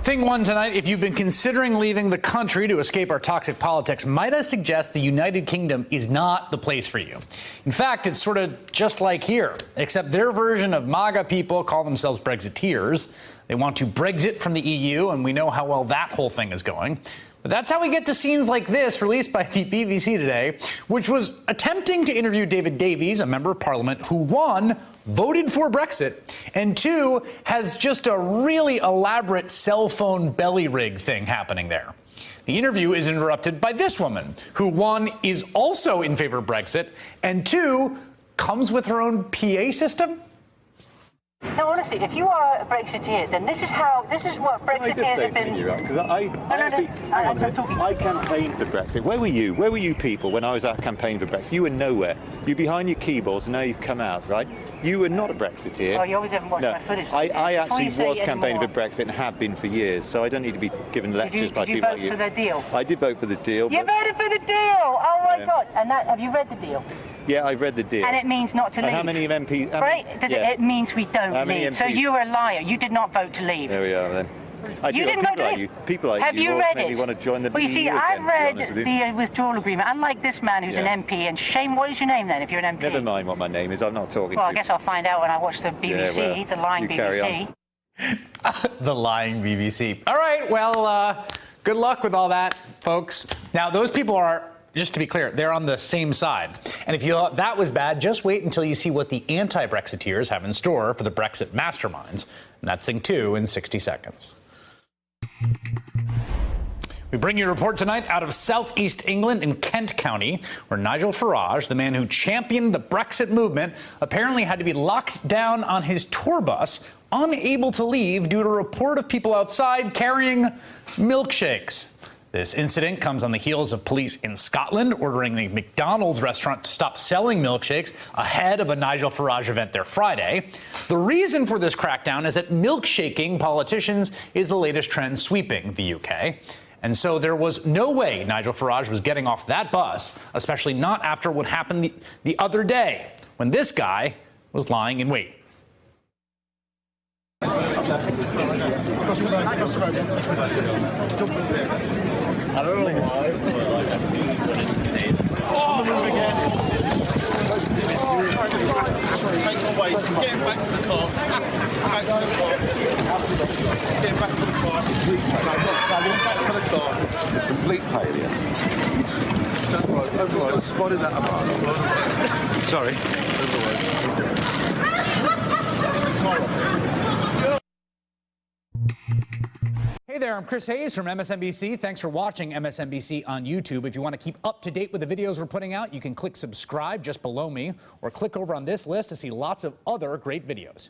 Thing one tonight, if you've been considering leaving the country to escape our toxic politics, might I suggest the United Kingdom is not the place for you. In fact, it's sort of just like here, except their version of MAGA people call themselves Brexiteers. They want to Brexit from the EU, and we know how well that whole thing is going. But that's how we get to scenes like this released by the BBC today, which was attempting to interview David Davies, a member of parliament who, one, voted for Brexit, and two, has just a really elaborate cell phone belly rig thing happening there. The interview is interrupted by this woman, who, one, is also in favor of Brexit, and two, comes with her own PA system. No, honestly, if you are a Brexiteer, then this is what Brexiteers have been. Because I campaigned for Brexit. Where were you? Where were you people when I was out campaigning for Brexit? You were nowhere. You're behind your keyboards, and now you've come out, right? You were not a Brexiteer. Oh, you always haven't watched my footage. I actually was campaigning for Brexit and have been for years, so I don't need to be given lectures by people like you. Did you vote for the deal? I did vote for the deal. You voted for the deal! Oh my God! And have you read the deal? Yeah, I've read the deal. And it means not to leave. How many MPs? Right? It means we don't leave. So you were a liar. You did not vote to leave. There we are then. You didn't vote to leave. People like have you read it? Want to join the well, you see, I've read the withdrawal agreement. Unlike this man who's an MP, and Shane, what is your name then if you're an MP? Never mind what my name is. I'm not talking to you. Well, I guess I'll find out when I watch the BBC, the lying BBC. The lying BBC. All right, well, good luck with all that, folks. Now, those people are, just to be clear, they're on the same side. And if you thought that was bad, just wait until you see what the anti-Brexiteers have in store for the Brexit masterminds. And that's thing two in 60 seconds. We bring you a report tonight out of southeast England in Kent County, where Nigel Farage, the man who championed the Brexit movement, apparently had to be locked down on his tour bus, unable to leave due to a report of people outside carrying milkshakes. This incident comes on the heels of police in Scotland ordering the McDonald's restaurant to stop selling milkshakes ahead of a Nigel Farage event there Friday. The reason for this crackdown is that milkshaking politicians is the latest trend sweeping the UK. And so there was no way Nigel Farage was getting off that bus, especially not after what happened the other day, when this guy was lying in wait. I don't know why. Oh, move again. Take away. Get back to the car. Back to the car. Get back to the car. Back to the car. It's a complete failure. I spotted that about. Sorry. Hey there, I'm Chris Hayes from MSNBC. Thanks for watching MSNBC on YouTube. If you want to keep up to date with the videos we're putting out, you can click subscribe just below me, or click over on this list to see lots of other great videos.